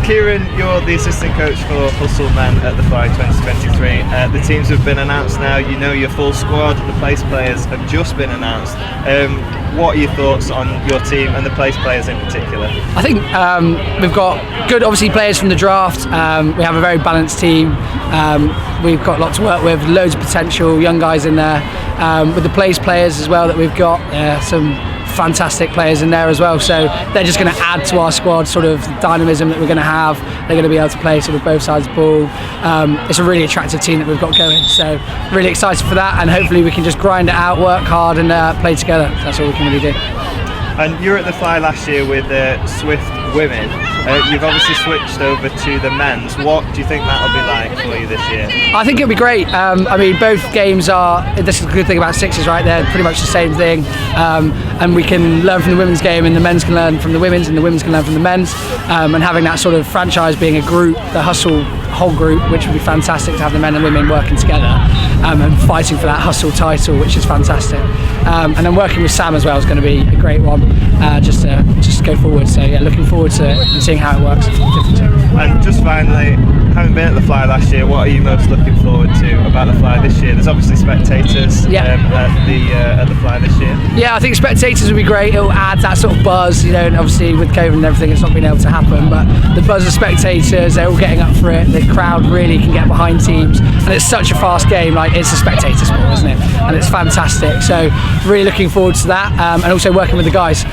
Kieran, you're the assistant coach for Hustle Men at the Fly 2023. The teams have been announced now. You know your full squad. The place players have just been announced. What are your thoughts on your team and the place players in particular? I think we've got good, obviously, players from the draft. We have a very balanced team. We've got a lot to work with, loads of potential young guys in there. With the place players as well that we've got, some fantastic players in there as well, so they're just going to add to our squad, sort of dynamism that we're going to have. They're going to be able to play sort of both sides of the ball. It's a really attractive team that we've got going, so really excited for that, and hopefully we can just grind it out, work hard and play together. That's all we can really do. And you were at the Fly last year with Swift Women. You've obviously switched over to the men's. What do you think that'll be like for you this year? I think it'll be great. I mean, both games this is the good thing about sixes, right? They're pretty much the same thing. And we can learn from the women's game, and the men's can learn from the women's, and the women's can learn from the men's. And having that sort of franchise being a group, the Hustle whole group, which would be fantastic to have the men and women working together and fighting for that Hustle title, which is fantastic. And then working with Sam as well is going to be a great one, just to go forward. So yeah, looking forward to it and seeing how it works. And just finally, having been at the Fly last year, what are you most looking forward to about the Fly this year? There's obviously spectators at the Fly this year. Yeah, I think spectators will be great. It'll add that sort of buzz, and obviously with COVID and everything, it's not been able to happen. But the buzz of spectators, they're all getting up for it. The crowd really can get behind teams, and it's such a fast game. Like, it's a spectator sport, isn't it? And it's fantastic. So really looking forward to that, and also working with the guys.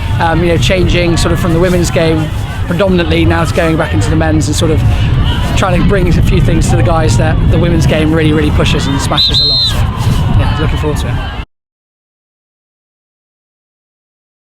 Changing sort of from the women's game predominantly now to going back into the men's, and sort of trying to bring a few things to the guys that the women's game really pushes and smashes a lot. So yeah, looking forward to it.